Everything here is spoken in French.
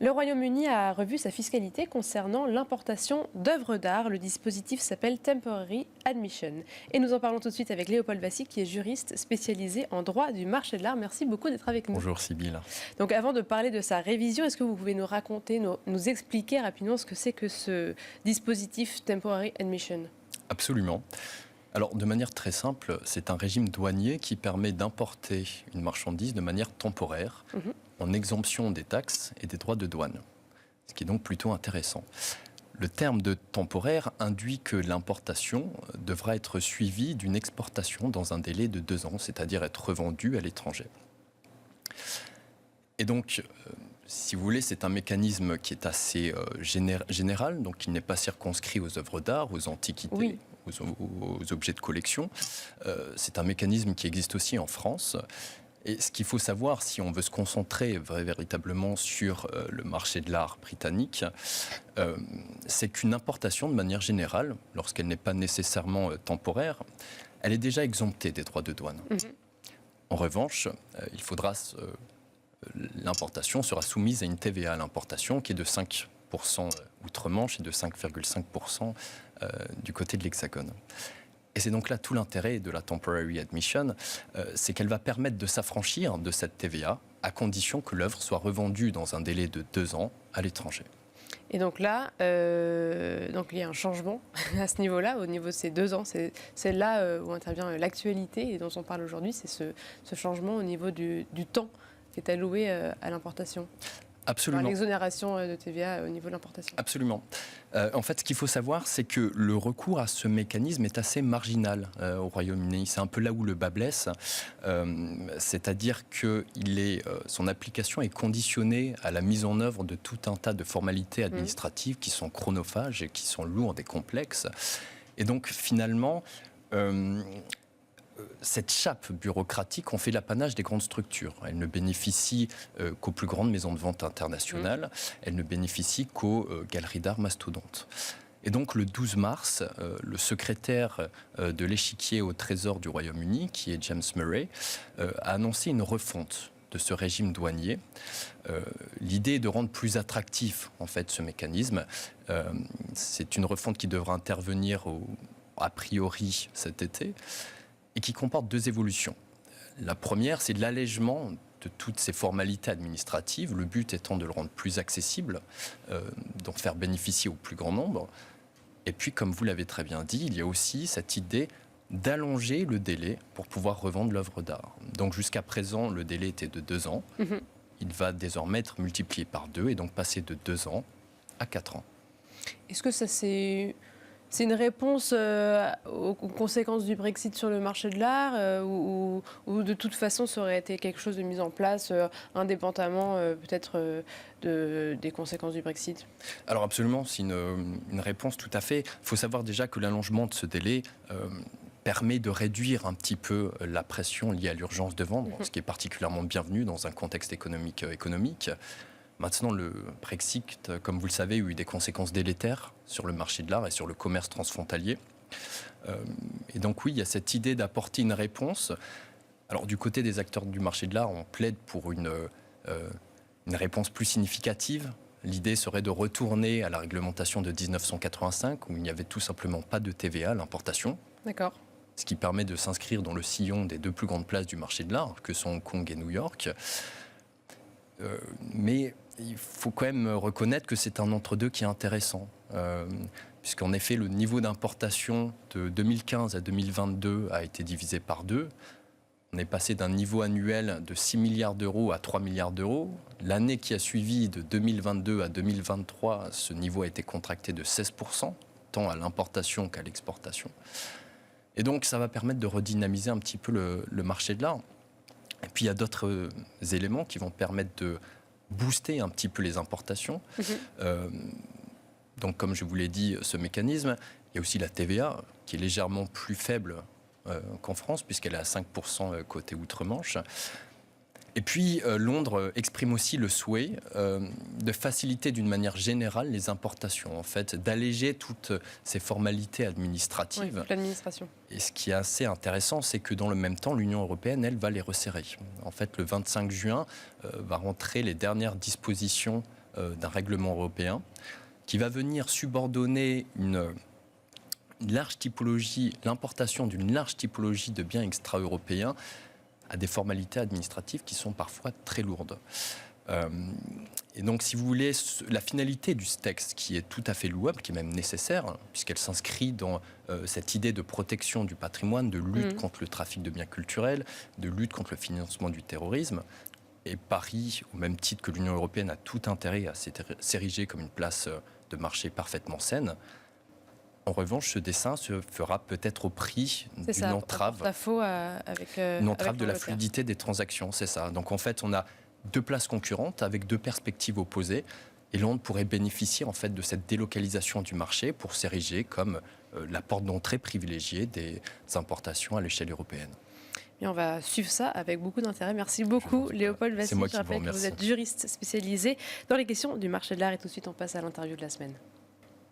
Le Royaume-Uni a revu sa fiscalité concernant l'importation d'œuvres d'art. Le dispositif s'appelle Temporary Admission. Et nous en parlons tout de suite avec Léopold Vassy, qui est juriste spécialisé en droit du marché de l'art. Merci beaucoup d'être avec nous. Bonjour Sybille. Donc avant de parler de sa révision, est-ce que vous pouvez nous raconter, nous expliquer rapidement ce que c'est que ce dispositif Temporary Admission ? Absolument. Alors, de manière très simple, c'est un régime douanier qui permet d'importer une marchandise de manière temporaire, en exemption des taxes et des droits de douane, ce qui est donc plutôt intéressant. Le terme de temporaire induit que l'importation devra être suivie d'une exportation dans un délai de 2 ans, c'est-à-dire être revendue à l'étranger. Et donc, si vous voulez, c'est un mécanisme qui est assez général, donc qui n'est pas circonscrit aux œuvres d'art, aux antiquités, oui, aux objets de collection. C'est un mécanisme qui existe aussi en France. Et ce qu'il faut savoir, si on veut se concentrer véritablement sur le marché de l'art britannique, c'est qu'une importation, de manière générale, lorsqu'elle n'est pas nécessairement temporaire, elle est déjà exemptée des droits de douane. En revanche, il faudra... l'importation sera soumise à une TVA à l'importation qui est de 5% outre-Manche et de 5,5% du côté de l'Hexagone. Et c'est donc là tout l'intérêt de la Temporary Admission, c'est qu'elle va permettre de s'affranchir de cette TVA à condition que l'œuvre soit revendue dans un délai de 2 ans à l'étranger. Et donc là, donc il y a un changement à ce niveau-là, au niveau de ces 2 ans. C'est là où intervient l'actualité et dont on parle aujourd'hui, c'est ce changement au niveau du temps qui est alloué à l'importation. Absolument. L'exonération de TVA au niveau de l'importation. Absolument. En fait, ce qu'il faut savoir, c'est que le recours à ce mécanisme est assez marginal au Royaume-Uni. C'est un peu là où le bas blesse. C'est-à-dire que son application est conditionnée à la mise en œuvre de tout un tas de formalités administratives qui sont chronophages et qui sont lourdes et complexes. Et donc, finalement... cette chape bureaucratique, on fait l'apanage des grandes structures. Elle ne bénéficie qu'aux plus grandes maisons de vente internationales. Elle ne bénéficie qu'aux galeries d'art mastodontes. Et donc, le 12 mars, le secrétaire de l'échiquier au Trésor du Royaume-Uni, qui est James Murray, a annoncé une refonte de ce régime douanier. L'idée est de rendre plus attractif, en fait, ce mécanisme. C'est une refonte qui devra intervenir a priori cet été, et qui comporte 2 évolutions. La première, c'est l'allègement de toutes ces formalités administratives, le but étant de le rendre plus accessible, d'en faire bénéficier au plus grand nombre. Et puis, comme vous l'avez très bien dit, il y a aussi cette idée d'allonger le délai pour pouvoir revendre l'œuvre d'art. Donc jusqu'à présent, le délai était de 2 ans. Il va désormais être multiplié par 2 et donc passer de 2 ans à 4 ans. Est-ce que ça c'est une réponse aux conséquences du Brexit sur le marché de l'art ou de toute façon ça aurait été quelque chose de mis en place indépendamment peut-être des conséquences du Brexit ? Alors absolument, c'est une réponse tout à fait. Il faut savoir déjà que l'allongement de ce délai permet de réduire un petit peu la pression liée à l'urgence de vendre, ce qui est particulièrement bienvenu dans un contexte économique. Maintenant, le Brexit, comme vous le savez, a eu des conséquences délétères sur le marché de l'art et sur le commerce transfrontalier. Et donc oui, il y a cette idée d'apporter une réponse. Alors du côté des acteurs du marché de l'art, on plaide pour une réponse plus significative. L'idée serait de retourner à la réglementation de 1985, où il n'y avait tout simplement pas de TVA à l'importation. D'accord. Ce qui permet de s'inscrire dans le sillon des 2 plus grandes places du marché de l'art, que sont Hong Kong et New York. Mais il faut quand même reconnaître que c'est un entre-deux qui est intéressant, puisqu'en effet, le niveau d'importation de 2015 à 2022 a été divisé par 2. On est passé d'un niveau annuel de 6 milliards d'euros à 3 milliards d'euros. L'année qui a suivi, de 2022 à 2023, ce niveau a été contracté de 16%, tant à l'importation qu'à l'exportation. Et donc, ça va permettre de redynamiser un petit peu le marché de l'art. Et puis, il y a d'autres éléments qui vont permettre de booster un petit peu les importations. Donc, comme je vous l'ai dit, ce mécanisme, il y a aussi la TVA, qui est légèrement plus faible qu'en France, puisqu'elle est à 5% côté outre-Manche. Et puis, Londres exprime aussi le souhait de faciliter d'une manière générale les importations, en fait, d'alléger toutes ces formalités administratives. Oui, l'administration. Et ce qui est assez intéressant, c'est que dans le même temps, l'Union européenne, elle, va les resserrer. En fait, le 25 juin, va rentrer les dernières dispositions d'un règlement européen qui va venir subordonner une large typologie, l'importation d'une large typologie de biens extra-européens à des formalités administratives qui sont parfois très lourdes. Et donc, si vous voulez, la finalité du texte, qui est tout à fait louable, qui est même nécessaire, puisqu'elle s'inscrit dans cette idée de protection du patrimoine, de lutte contre le trafic de biens culturels, de lutte contre le financement du terrorisme. Et Paris, au même titre que l'Union européenne, a tout intérêt à s'ériger comme une place de marché parfaitement saine. En revanche, ce dessin se fera peut-être au prix d'une entrave. Une entrave de la fluidité des transactions, c'est ça. Donc en fait, on a deux places concurrentes avec deux perspectives opposées. Et Londres pourrait bénéficier en fait de cette délocalisation du marché pour s'ériger comme la porte d'entrée privilégiée des importations à l'échelle européenne. Et on va suivre ça avec beaucoup d'intérêt. Merci beaucoup, Léopold Vassy. C'est moi qui Je rappelle vous que vous êtes juriste spécialisé dans les questions du marché de l'art. Et tout de suite, on passe à l'interview de la semaine.